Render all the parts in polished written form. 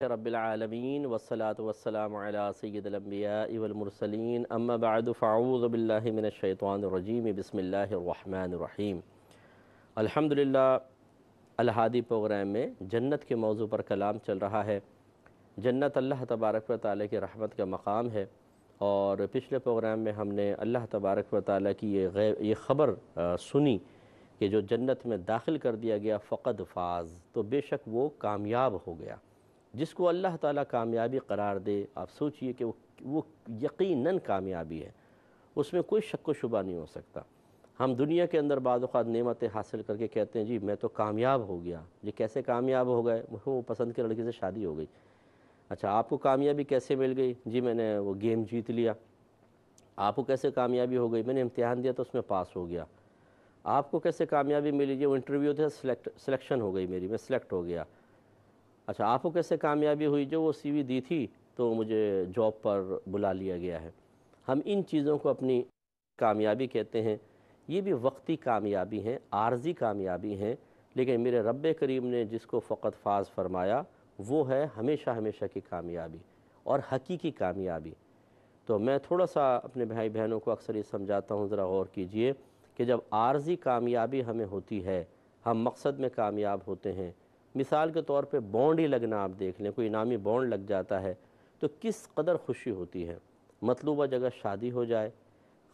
رب العالمین والصلاة والسلام علی سید الانبیاء والمرسلین اما بعد فاعوذ باللہ من الشیطان الرجیم بسم اللہ الرحمن الرحیم۔ الحمدللہ الہادی پروگرام میں جنت کے موضوع پر کلام چل رہا ہے۔ جنت اللہ تبارک و تعالیٰ کی رحمت کا مقام ہے، اور پچھلے پروگرام میں ہم نے اللہ تبارک و تعالیٰ کی یہ خبر سنی کہ جو جنت میں داخل کر دیا گیا فقد فاز، تو بے شک وہ کامیاب ہو گیا۔ جس کو اللہ تعالیٰ کامیابی قرار دے، آپ سوچئے کہ وہ یقیناً کامیابی ہے، اس میں کوئی شک و شبہ نہیں ہو سکتا۔ ہم دنیا کے اندر بعض اوقات نعمتیں حاصل کر کے کہتے ہیں جی میں تو کامیاب ہو گیا، جی کیسے کامیاب ہو گئے؟ وہ پسند کے لڑکی سے شادی ہو گئی۔ اچھا، آپ کو کامیابی کیسے مل گئی؟ جی میں نے وہ گیم جیت لیا۔ آپ کو کیسے کامیابی ہو گئی؟ میں نے امتحان دیا تو اس میں پاس ہو گیا۔ آپ کو کیسے کامیابی ملی؟ جی وہ انٹرویو تھا، سلیکشن ہو گئی میری، میں سلیکٹ ہو گیا۔ اچھا، آپ کو کیسے کامیابی ہوئی؟ جو وہ سی وی دی تھی تو مجھے جاب پر بلا لیا گیا ہے۔ ہم ان چیزوں کو اپنی کامیابی کہتے ہیں، یہ بھی وقتی کامیابی ہیں، عارضی کامیابی ہیں، لیکن میرے رب کریم نے جس کو فقط فاز فرمایا وہ ہے ہمیشہ ہمیشہ کی کامیابی اور حقیقی کامیابی۔ تو میں تھوڑا سا اپنے بھائی بہنوں کو اکثر یہ سمجھاتا ہوں، ذرا غور کیجئے کہ جب عارضی کامیابی ہمیں ہوتی ہے، ہم مقصد میں کامیاب ہوتے ہیں، مثال کے طور پہ بونڈ ہی لگنا آپ دیکھ لیں، کوئی انعامی بونڈ لگ جاتا ہے تو کس قدر خوشی ہوتی ہے۔ مطلوبہ جگہ شادی ہو جائے،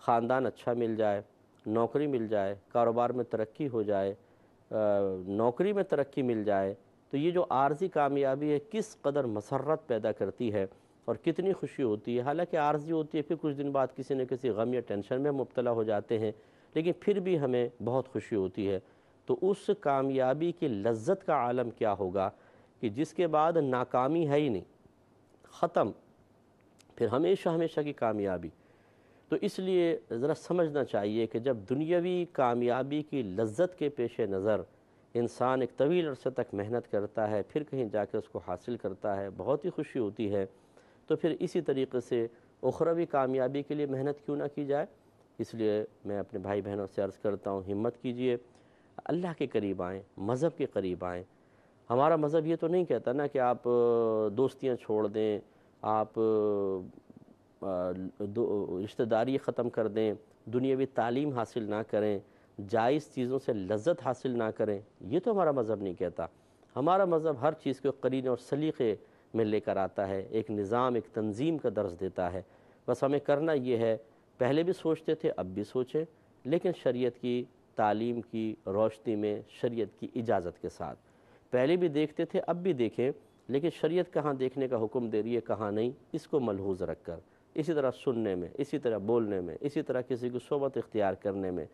خاندان اچھا مل جائے، نوکری مل جائے، کاروبار میں ترقی ہو جائے، نوکری میں ترقی مل جائے، تو یہ جو عارضی کامیابی ہے کس قدر مسرت پیدا کرتی ہے اور کتنی خوشی ہوتی ہے۔ حالانکہ عارضی ہوتی ہے، پھر کچھ دن بعد کسی نہ کسی غم یا ٹینشن میں مبتلا ہو جاتے ہیں، لیکن پھر بھی ہمیں بہت خوشی ہوتی ہے۔ تو اس کامیابی کی لذت کا عالم کیا ہوگا کہ جس کے بعد ناکامی ہے ہی نہیں، ختم، پھر ہمیشہ ہمیشہ کی کامیابی۔ تو اس لیے ذرا سمجھنا چاہیے کہ جب دنیاوی کامیابی کی لذت کے پیش نظر انسان ایک طویل عرصے تک محنت کرتا ہے، پھر کہیں جا کے اس کو حاصل کرتا ہے، بہت ہی خوشی ہوتی ہے، تو پھر اسی طریقے سے اخروی کامیابی کے لیے محنت کیوں نہ کی جائے۔ اس لیے میں اپنے بھائی بہنوں سے عرض کرتا ہوں، ہمت کیجئے، اللہ کے قریب آئیں، مذہب کے قریب آئیں۔ ہمارا مذہب یہ تو نہیں کہتا نا کہ آپ دوستیاں چھوڑ دیں، آپ رشتہ داری ختم کر دیں، دنیاوی تعلیم حاصل نہ کریں، جائز چیزوں سے لذت حاصل نہ کریں، یہ تو ہمارا مذہب نہیں کہتا۔ ہمارا مذہب ہر چیز کو قرینے اور سلیقے میں لے کر آتا ہے، ایک نظام، ایک تنظیم کا درس دیتا ہے۔ بس ہمیں کرنا یہ ہے، پہلے بھی سوچتے تھے اب بھی سوچیں، لیکن شریعت کی تعلیم کی روشنی میں، شریعت کی اجازت کے ساتھ۔ پہلے بھی دیکھتے تھے اب بھی دیکھیں، لیکن شریعت کہاں دیکھنے کا حکم دے رہی ہے کہاں نہیں، اس کو ملحوظ رکھ کر، اسی طرح سننے میں، اسی طرح بولنے میں، اسی طرح کسی کی صحبت اختیار کرنے میں،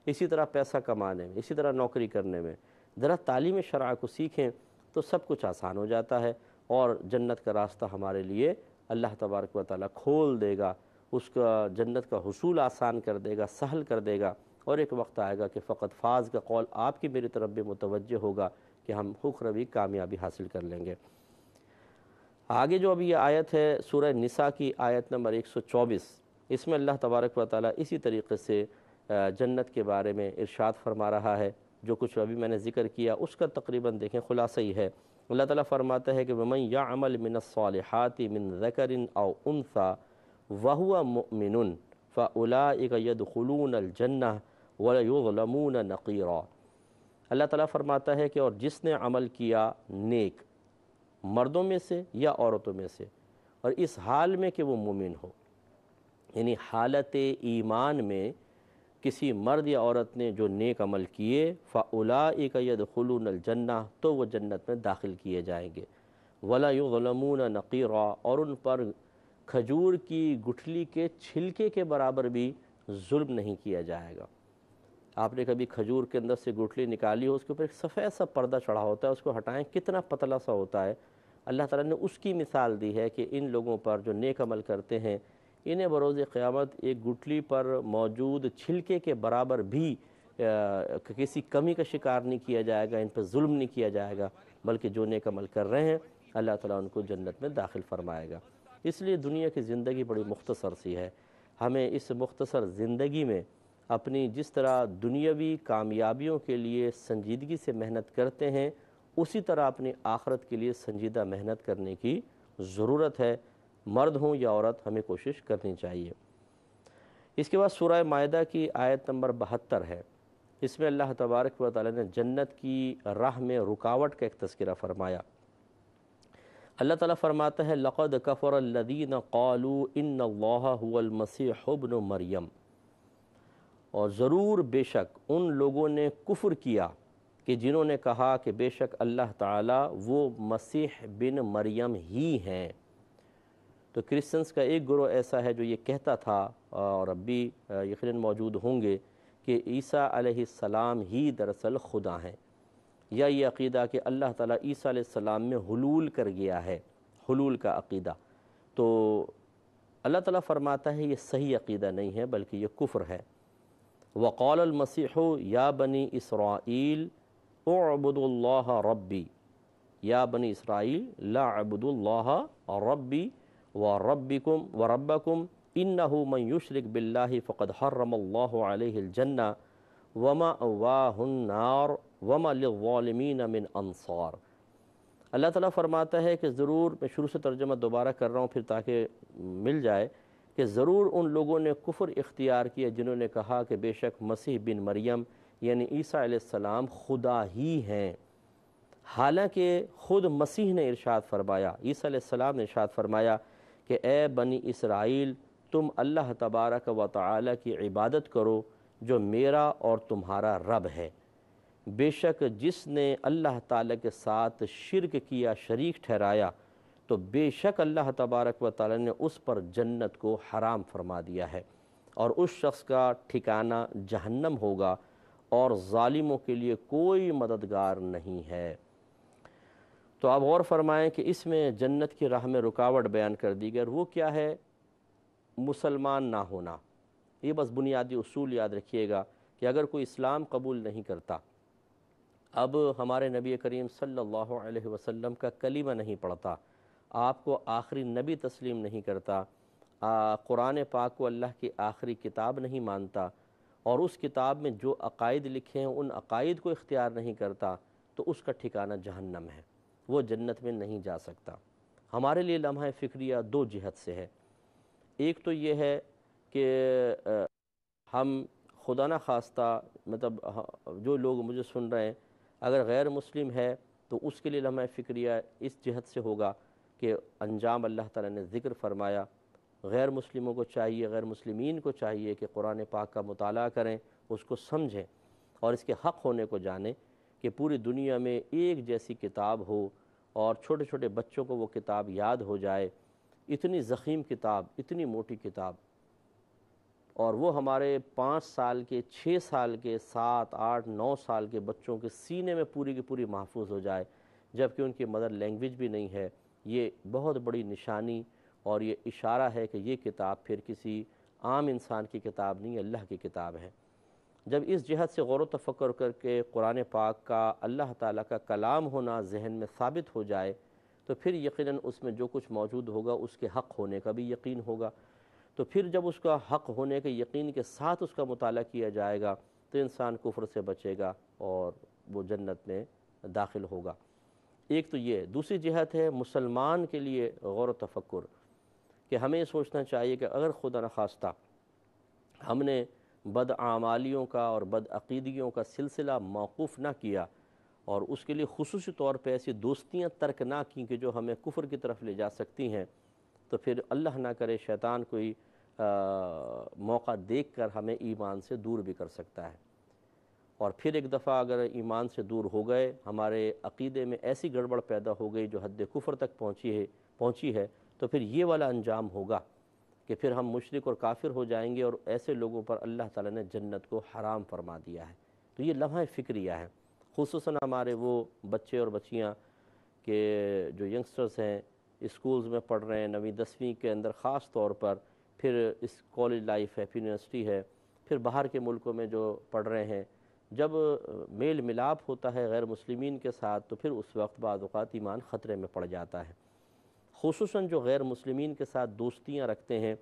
اسی طرح پیسہ کمانے میں، اسی طرح نوکری کرنے میں، ذرا تعلیم شرع کو سیکھیں تو سب کچھ آسان ہو جاتا ہے، اور جنت کا راستہ ہمارے لیے اللہ تبارک و تعالیٰ کھول دے گا، اس کا جنت کا حصول آسان کر دے گا، سہل کر دے گا، اور ایک وقت آئے گا کہ فقط فاز کا قول آپ کی میری طرف بھی متوجہ ہوگا کہ ہم اخروی کامیابی حاصل کر لیں گے۔ آگے جو ابھی یہ آیت ہے سورہ نساء کی آیت نمبر 124، اس میں اللہ تبارک و تعالیٰ اسی طریقے سے جنت کے بارے میں ارشاد فرما رہا ہے۔ جو کچھ ابھی میں نے ذکر کیا اس کا تقریباً دیکھیں خلاصہ ہی ہے۔ اللہ تعالیٰ فرماتا ہے کہ وَمَن يَعْمَلْ مِنَ الصَّالِحَاتِ مِن ذَكَرٍ أَوْ أُنثَىٰ وَهُوَ مُؤْمِنٌ فَأُولَٰئِكَ يَدْخُلُونَ الْجَنَّةَ وَلَا يُظْلَمُونَ نَقِيرًا۔ اللہ تعالیٰ فرماتا ہے کہ اور جس نے عمل کیا نیک، مردوں میں سے یا عورتوں میں سے، اور اس حال میں کہ وہ مومن ہو، یعنی حالت ایمان میں کسی مرد یا عورت نے جو نیک عمل کیے، فَأُولَٰئِكَ يَدْخُلُونَ الْجَنَّةَ تو وہ جنت میں داخل کیے جائیں گے، وَلَا يُظْلَمُونَ نَقِيرًا اور ان پر کھجور کی گٹھلی کے چھلکے کے برابر بھی ظلم نہیں کیا جائے گا۔ آپ نے کبھی کھجور کے اندر سے گٹھلی نکالی ہو، اس کے اوپر ایک سفید سا پردہ چڑھا ہوتا ہے، اس کو ہٹائیں کتنا پتلا سا ہوتا ہے۔ اللہ تعالیٰ نے اس کی مثال دی ہے کہ ان لوگوں پر جو نیک عمل کرتے ہیں، انہیں بروز قیامت ایک گٹھلی پر موجود چھلکے کے برابر بھی کسی کمی کا شکار نہیں کیا جائے گا، ان پر ظلم نہیں کیا جائے گا، بلکہ جو نیک عمل کر رہے ہیں اللہ تعالیٰ ان کو جنت میں داخل فرمائے گا۔ اس لیے دنیا کی زندگی بڑی مختصر سی ہے، ہمیں اس مختصر زندگی میں اپنی جس طرح دنیاوی کامیابیوں کے لیے سنجیدگی سے محنت کرتے ہیں، اسی طرح اپنی آخرت کے لیے سنجیدہ محنت کرنے کی ضرورت ہے، مرد ہوں یا عورت، ہمیں کوشش کرنی چاہیے۔ اس کے بعد سورہ مائدہ کی آیت نمبر 72 ہے، اس میں اللہ تبارک و تعالی نے جنت کی راہ میں رکاوٹ کا ایک تذکرہ فرمایا۔ اللہ تعالیٰ فرماتا ہے لَقَدْ كَفَرَ الَّذِينَ قَالُوا إِنَّ اللَّهَ هُوَ الْمَسِيحُ ابْنُ مریم، اور ضرور بے شک ان لوگوں نے کفر کیا کہ جنہوں نے کہا کہ بے شک اللہ تعالیٰ وہ مسیح بن مریم ہی ہیں۔ تو کرسچنس کا ایک گروہ ایسا ہے جو یہ کہتا تھا، اور اب بھی یقیناً موجود ہوں گے، کہ عیسیٰ علیہ السلام ہی دراصل خدا ہیں، یا یہ عقیدہ کہ اللہ تعالیٰ عیسیٰ علیہ السلام میں حلول کر گیا ہے، حلول کا عقیدہ۔ تو اللہ تعالیٰ فرماتا ہے یہ صحیح عقیدہ نہیں ہے بلکہ یہ کفر ہے۔ وقال المسیح یا بنی اسرائیل اعبدوا اللہ ربی، یا بنی اسرائیل لا اعبدوا اللہ ربی وربکم وربکم انہ من یشرک باللہ فقد حرم اللہ علیہ الجنہ ومأواہ النار وما للظالمین من انصار۔ اللہ تعالیٰ فرماتا ہے کہ ضرور، میں شروع سے ترجمہ دوبارہ کر رہا ہوں پھر تاکہ مل جائے، کہ ضرور ان لوگوں نے کفر اختیار کیا جنہوں نے کہا کہ بے شک مسیح بن مریم یعنی عیسیٰ علیہ السلام خدا ہی ہیں، حالانکہ خود مسیح نے ارشاد فرمایا، عیسیٰ علیہ السلام نے ارشاد فرمایا کہ اے بنی اسرائیل تم اللہ تبارک و تعالی کی عبادت کرو جو میرا اور تمہارا رب ہے، بے شک جس نے اللہ تعالیٰ کے ساتھ شرک کیا، شریک ٹھہرایا، تو بے شک اللہ تبارک و تعالیٰ نے اس پر جنت کو حرام فرما دیا ہے، اور اس شخص کا ٹھکانہ جہنم ہوگا، اور ظالموں کے لیے کوئی مددگار نہیں ہے۔ تو آپ غور فرمائیں کہ اس میں جنت کی راہ میں رکاوٹ بیان کر دی گئی، اور وہ کیا ہے؟ مسلمان نہ ہونا۔ یہ بس بنیادی اصول یاد رکھیے گا کہ اگر کوئی اسلام قبول نہیں کرتا، اب ہمارے نبی کریم صلی اللہ علیہ وسلم کا کلمہ نہیں پڑھتا، آپ کو آخری نبی تسلیم نہیں کرتا، قرآن پاک کو اللہ کی آخری کتاب نہیں مانتا، اور اس کتاب میں جو عقائد لکھے ہیں ان عقائد کو اختیار نہیں کرتا، تو اس کا ٹھکانہ جہنم ہے، وہ جنت میں نہیں جا سکتا۔ ہمارے لیے لمحہ فکریہ دو جہت سے ہے۔ ایک تو یہ ہے کہ ہم خدا نہ خواستہ، مطلب جو لوگ مجھے سن رہے ہیں، اگر غیر مسلم ہے تو اس کے لیے لمحہ فکریہ اس جہت سے ہوگا کہ انجام اللہ تعالیٰ نے ذکر فرمایا، غیر مسلموں کو چاہیے، غیر مسلمین کو چاہیے کہ قرآن پاک کا مطالعہ کریں، اس کو سمجھیں اور اس کے حق ہونے کو جانیں، کہ پوری دنیا میں ایک جیسی کتاب ہو اور چھوٹے چھوٹے بچوں کو وہ کتاب یاد ہو جائے، اتنی ضخیم کتاب، اتنی موٹی کتاب، اور وہ ہمارے 5 سال کے، 6 سال کے، 7، 8، 9 سال کے بچوں کے سینے میں پوری کی پوری محفوظ ہو جائے، جبکہ ان کی مدر لینگویج بھی نہیں ہے۔ یہ بہت بڑی نشانی اور یہ اشارہ ہے کہ یہ کتاب پھر کسی عام انسان کی کتاب نہیں، اللہ کی کتاب ہے۔ جب اس جہت سے غور و تفکر کر کے قرآن پاک کا اللہ تعالیٰ کا کلام ہونا ذہن میں ثابت ہو جائے، تو پھر یقیناً اس میں جو کچھ موجود ہوگا اس کے حق ہونے کا بھی یقین ہوگا۔ تو پھر جب اس کا حق ہونے کے یقین کے ساتھ اس کا مطالعہ کیا جائے گا تو انسان کفر سے بچے گا اور وہ جنت میں داخل ہوگا۔ ایک تو یہ، دوسری جہت ہے مسلمان کے لیے غور و تفکر، کہ ہمیں سوچنا چاہیے کہ اگر خدا نخواستہ ہم نے بدعمالیوں کا اور بدعقیدگیوں کا سلسلہ موقوف نہ کیا، اور اس کے لیے خصوصی طور پہ ایسی دوستیاں ترک نہ کی کہ جو ہمیں کفر کی طرف لے جا سکتی ہیں، تو پھر اللہ نہ کرے شیطان کوئی موقع دیکھ کر ہمیں ایمان سے دور بھی کر سکتا ہے، اور پھر ایک دفعہ اگر ایمان سے دور ہو گئے، ہمارے عقیدے میں ایسی گڑبڑ پیدا ہو گئی جو حد کفر تک پہنچی ہے، تو پھر یہ والا انجام ہوگا کہ پھر ہم مشرک اور کافر ہو جائیں گے، اور ایسے لوگوں پر اللہ تعالیٰ نے جنت کو حرام فرما دیا ہے۔ تو یہ لمحہ فکریہ ہے، خصوصاً ہمارے وہ بچے اور بچیاں کہ جو ینگسٹرز ہیں، اسکولز میں پڑھ رہے ہیں، 9ویں 10ویں کے اندر خاص طور پر، پھر اس کالج لائف ہے، پھر یونیورسٹی ہے، پھر باہر کے ملکوں میں جو پڑھ رہے ہیں، جب میل ملاپ ہوتا ہے غیر مسلمین کے ساتھ تو پھر اس وقت بعض اوقات ایمان خطرے میں پڑ جاتا ہے۔ خصوصاً جو غیر مسلمین کے ساتھ دوستیاں رکھتے ہیں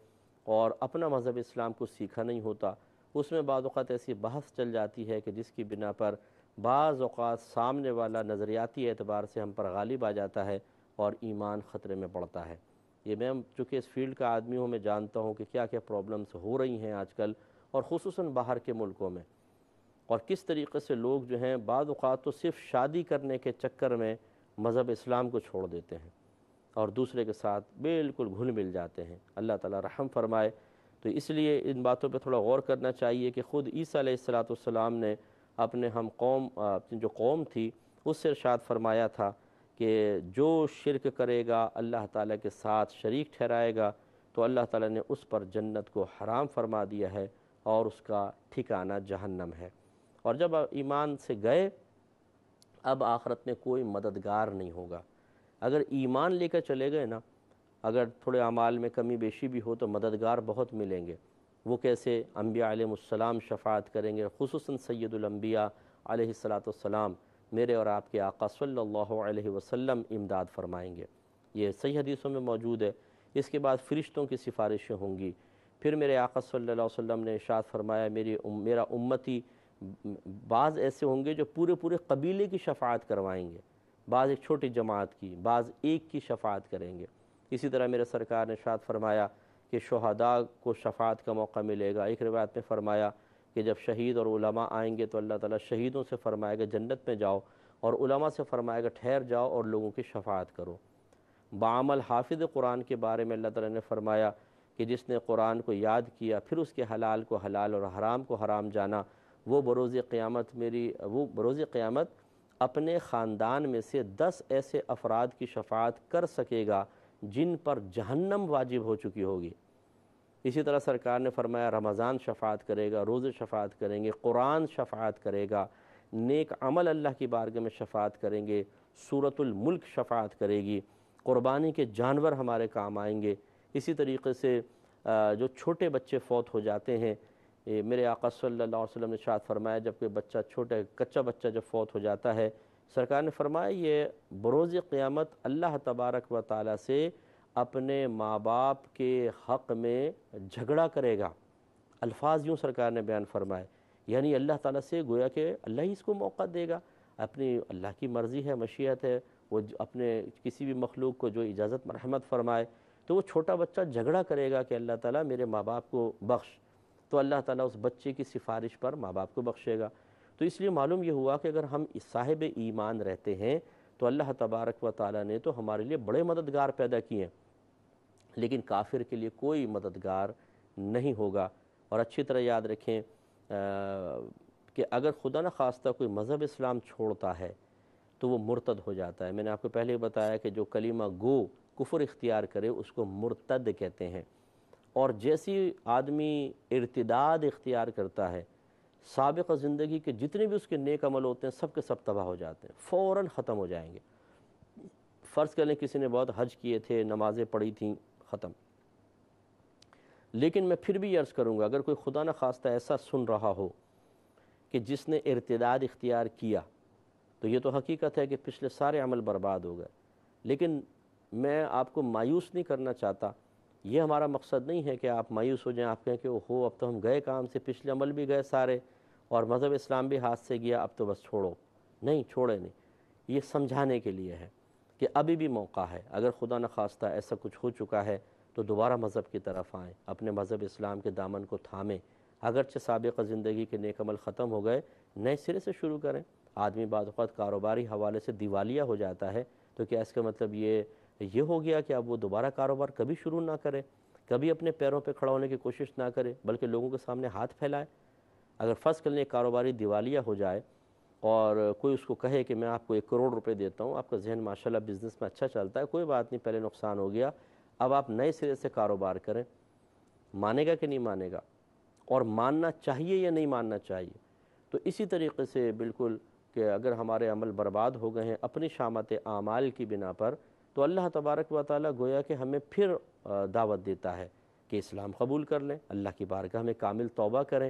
اور اپنا مذہب اسلام کو سیکھا نہیں ہوتا، اس میں بعض اوقات ایسی بحث چل جاتی ہے کہ جس کی بنا پر بعض اوقات سامنے والا نظریاتی اعتبار سے ہم پر غالب آ جاتا ہے اور ایمان خطرے میں پڑتا ہے۔ یہ میں چونکہ اس فیلڈ کا آدمی ہوں، میں جانتا ہوں کہ کیا کیا پرابلمس ہو رہی ہیں آج کل، اور خصوصاً باہر کے ملکوں میں، اور کس طریقے سے لوگ جو ہیں بعض اوقات تو صرف شادی کرنے کے چکر میں مذہب اسلام کو چھوڑ دیتے ہیں اور دوسرے کے ساتھ بالکل گھل مل جاتے ہیں۔ اللہ تعالیٰ رحم فرمائے۔ تو اس لیے ان باتوں پہ تھوڑا غور کرنا چاہیے کہ خود عیسیٰ علیہ السلام نے اپنے اپنی جو قوم تھی اس سے ارشاد فرمایا تھا کہ جو شرک کرے گا، اللہ تعالیٰ کے ساتھ شریک ٹھہرائے گا، تو اللہ تعالیٰ نے اس پر جنت کو حرام فرما دیا ہے اور اس کا ٹھکانہ جہنم ہے۔ اور جب ایمان سے گئے، اب آخرت میں کوئی مددگار نہیں ہوگا۔ اگر ایمان لے کر چلے گئے نا، اگر تھوڑے اعمال میں کمی بیشی بھی ہو تو مددگار بہت ملیں گے۔ وہ کیسے؟ انبیاء علیہ السلام شفاعت کریں گے، خصوصاً سید الانبیاء علیہ السلام، میرے اور آپ کے آقا صلی اللہ علیہ وسلم امداد فرمائیں گے۔ یہ صحیح حدیثوں میں موجود ہے۔ اس کے بعد فرشتوں کی سفارشیں ہوں گی۔ پھر میرے آقا صلی اللہ علیہ وسلم نے ارشاد فرمایا میرا امتی بعض ایسے ہوں گے جو پورے قبیلے کی شفاعت کروائیں گے، بعض ایک چھوٹی جماعت کی، بعض ایک کی شفاعت کریں گے۔ اسی طرح میرے سرکار نے ارشاد فرمایا کہ شہداء کو شفاعت کا موقع ملے گا۔ ایک روایت میں فرمایا کہ جب شہید اور علماء آئیں گے تو اللہ تعالیٰ شہیدوں سے فرمائے گا جنت میں جاؤ، اور علماء سے فرمائے گا ٹھہر جاؤ اور لوگوں کی شفاعت کرو۔ بعمل حافظ قرآن کے بارے میں اللہ تعالیٰ نے فرمایا کہ جس نے قرآن کو یاد کیا پھر اس کے حلال کو حلال اور حرام کو حرام جانا، وہ بروز قیامت اپنے خاندان میں سے 10 ایسے افراد کی شفاعت کر سکے گا جن پر جہنم واجب ہو چکی ہوگی۔ اسی طرح سرکار نے فرمایا رمضان شفاعت کرے گا، روزے شفاعت کریں گے، قرآن شفاعت کرے گا، نیک عمل اللہ کی بارگاہ میں شفاعت کریں گے، سورۃ الملک شفاعت کرے گی، قربانی کے جانور ہمارے کام آئیں گے۔ اسی طریقے سے جو چھوٹے بچے فوت ہو جاتے ہیں، میرے آقا صلی اللہ علیہ وسلم نے ارشاد فرمایا جب کوئی بچہ کچا بچہ جب فوت ہو جاتا ہے، سرکار نے فرمایا یہ بروز قیامت اللہ تبارک و تعالیٰ سے اپنے ماں باپ کے حق میں جھگڑا کرے گا۔ الفاظ یوں سرکار نے بیان فرمائے، یعنی اللہ تعالیٰ سے گویا کہ اللہ ہی اس کو موقع دے گا، اپنی اللہ کی مرضی ہے، مشیت ہے، وہ اپنے کسی بھی مخلوق کو جو اجازت مرحمت فرمائے، تو وہ چھوٹا بچہ جھگڑا کرے گا کہ اللہ تعالیٰ میرے ماں باپ کو بخش، تو اللہ تعالیٰ اس بچے کی سفارش پر ماں باپ کو بخشے گا۔ تو اس لیے معلوم یہ ہوا کہ اگر ہم صاحب ایمان رہتے ہیں تو اللہ تبارک و تعالیٰ نے تو ہمارے لیے بڑے مددگار پیدا کیے ہیں، لیکن کافر کے لیے کوئی مددگار نہیں ہوگا۔ اور اچھی طرح یاد رکھیں کہ اگر خدا نخواستہ کوئی مذہب اسلام چھوڑتا ہے تو وہ مرتد ہو جاتا ہے۔ میں نے آپ کو پہلے بتایا کہ جو کلمہ گو کفر اختیار کرے اس کو مرتد کہتے ہیں، اور جیسی آدمی ارتداد اختیار کرتا ہے، سابقہ زندگی کے جتنے بھی اس کے نیک عمل ہوتے ہیں سب کے سب تباہ ہو جاتے ہیں، فوراً ختم ہو جائیں گے۔ فرض کر لیں کسی نے بہت حج کیے تھے، نمازیں پڑھی تھیں، ختم۔ لیکن میں پھر بھی عرض کروں گا اگر کوئی خدا نخواستہ ایسا سن رہا ہو کہ جس نے ارتداد اختیار کیا، تو یہ تو حقیقت ہے کہ پچھلے سارے عمل برباد ہو گئے، لیکن میں آپ کو مایوس نہیں کرنا چاہتا۔ یہ ہمارا مقصد نہیں ہے کہ آپ مایوس ہو جائیں، آپ کہیں کہ اوہو اب تو ہم گئے کام سے، پچھلے عمل بھی گئے سارے اور مذہب اسلام بھی ہاتھ سے گیا، اب تو بس چھوڑو۔ نہیں، چھوڑے نہیں، یہ سمجھانے کے لیے ہے کہ ابھی بھی موقع ہے۔ اگر خدا نخواستہ ایسا کچھ ہو چکا ہے تو دوبارہ مذہب کی طرف آئیں، اپنے مذہب اسلام کے دامن کو تھامیں، اگرچہ سابقہ زندگی کے نیک عمل ختم ہو گئے، نئے سرے سے شروع کریں۔ آدمی بعض اوقات کاروباری حوالے سے دیوالیہ ہو جاتا ہے تو کیا اس کا مطلب یہ ہو گیا کہ اب وہ دوبارہ کاروبار کبھی شروع نہ کرے، کبھی اپنے پیروں پہ کھڑا ہونے کی کوشش نہ کرے، بلکہ لوگوں کے سامنے ہاتھ پھیلائے؟ اگر فرض کر لیں کاروباری دیوالیہ ہو جائے اور کوئی اس کو کہے کہ میں آپ کو 1 کروڑ روپے دیتا ہوں، آپ کا ذہن ماشاءاللہ بزنس میں اچھا چلتا ہے، کوئی بات نہیں، پہلے نقصان ہو گیا، اب آپ نئے سرے سے کاروبار کریں، مانے گا کہ نہیں مانے گا؟ اور ماننا چاہیے یا نہیں ماننا چاہیے؟ تو اسی طریقے سے بالکل کہ اگر ہمارے عمل برباد ہو گئے ہیں اپنی شامت اعمال کی بنا پر، تو اللہ تبارک و تعالیٰ گویا کہ ہمیں پھر دعوت دیتا ہے کہ اسلام قبول کر لیں، اللہ کی بارگاہ میں کامل توبہ کریں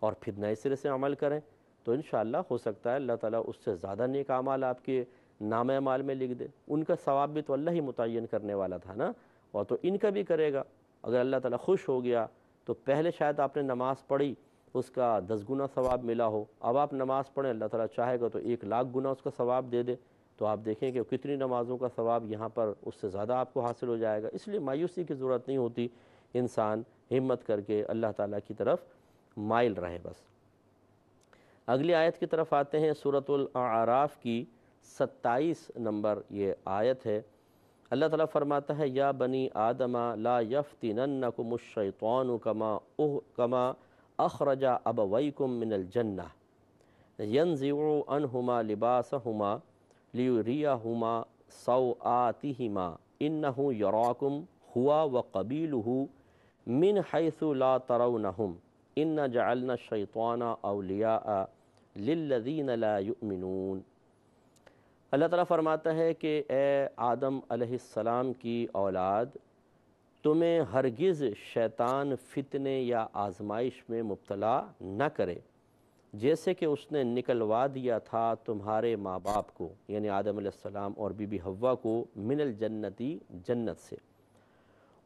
اور پھر نئے سرے سے عمل کریں، تو انشاءاللہ ہو سکتا ہے اللہ تعالیٰ اس سے زیادہ نیک اعمال آپ کے نام اعمال میں لکھ دے۔ ان کا ثواب بھی تو اللہ ہی متعین کرنے والا تھا نا، اور تو ان کا بھی کرے گا۔ اگر اللہ تعالیٰ خوش ہو گیا تو پہلے شاید آپ نے نماز پڑھی اس کا 10 گنا ثواب ملا ہو، اب آپ نماز پڑھیں، اللہ تعالیٰ چاہے گا تو 1,00,000 گنا اس کا ثواب دے دے، تو آپ دیکھیں کہ کتنی نمازوں کا ثواب یہاں پر اس سے زیادہ آپ کو حاصل ہو جائے گا۔ اس لیے مایوسی کی ضرورت نہیں ہوتی، انسان ہمت کر کے اللہ تعالیٰ کی طرف مائل رہے بس۔ اگلی آیت کی طرف آتے ہیں، سورۃ الاعراف کی 27 نمبر یہ آیت ہے۔ اللہ تعالیٰ فرماتا ہے، یا بنی آدم لا یفتننکم الشیطان کما اخرج ابویکم من الجنہ ینزع عنہما لباسہما لیریہما سوآتہما انہ یراکم ہوا وقبیلہ من حیث لا ترونہم ان جعلنا الشیطان اولیاء للذین لا یؤمنون۔ اللہ تعالیٰ فرماتا ہے کہ اے آدم علیہ السلام کی اولاد، تمہیں ہرگز شیطان فتنے یا آزمائش میں مبتلا نہ کرے، جیسے کہ اس نے نکلوا دیا تھا تمہارے ماں باپ کو، یعنی آدم علیہ السلام اور بی بی حوا کو، من الجنتی جنت سے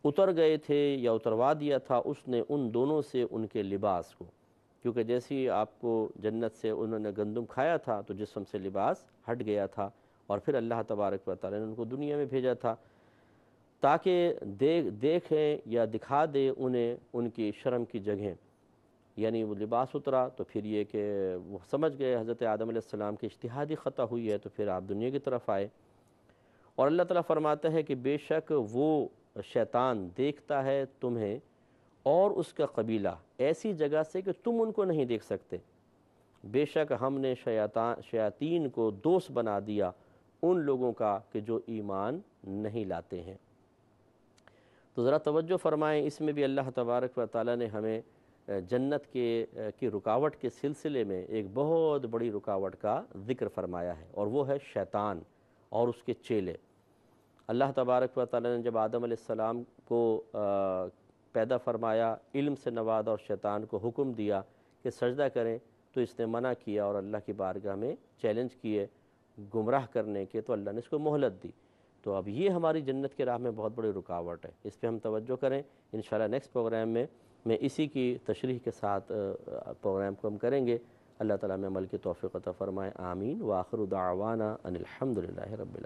اتر گئے تھے یا اتروا دیا تھا اس نے ان دونوں سے ان کے لباس کو، کیونکہ جیسے ہی آپ کو جنت سے انہوں نے گندم کھایا تھا تو جسم سے لباس ہٹ گیا تھا، اور پھر اللہ تبارک و تعالیٰ نے ان کو دنیا میں بھیجا تھا تاکہ دیکھیں یا دکھا دے انہیں ان کی شرم کی جگہیں، یعنی وہ لباس اترا تو پھر یہ کہ وہ سمجھ گئے حضرت آدم علیہ السلام کی اجتہادی خطا ہوئی ہے، تو پھر آپ دنیا کی طرف آئے۔ اور اللہ تعالیٰ فرماتا ہے کہ بے شک وہ شیطان دیکھتا ہے تمہیں اور اس کا قبیلہ ایسی جگہ سے کہ تم ان کو نہیں دیکھ سکتے، بے شک ہم نے شیاطین کو دوست بنا دیا ان لوگوں کا کہ جو ایمان نہیں لاتے ہیں۔ تو ذرا توجہ فرمائیں، اس میں بھی اللہ تبارک و تعالیٰ نے ہمیں جنت کی رکاوٹ کے سلسلے میں ایک بہت بڑی رکاوٹ کا ذکر فرمایا ہے، اور وہ ہے شیطان اور اس کے چیلے۔ اللہ تبارک و تعالیٰ نے جب آدم علیہ السلام کو پیدا فرمایا، علم سے نوازا اور شیطان کو حکم دیا کہ سجدہ کریں، تو اس نے منع کیا اور اللہ کی بارگاہ میں چیلنج کیے گمراہ کرنے کے، تو اللہ نے اس کو مہلت دی۔ تو اب یہ ہماری جنت کے راہ میں بہت بڑی رکاوٹ ہے، اس پہ ہم توجہ کریں۔ انشاءاللہ نیکسٹ پروگرام میں اسی کی تشریح کے ساتھ پروگرام کو ہم کریں گے۔ اللہ تعالیٰ میں عمل کی توفیق عطا فرمائے، آمین۔ وآخر دعوانا ان الحمد للہ رب العالمین۔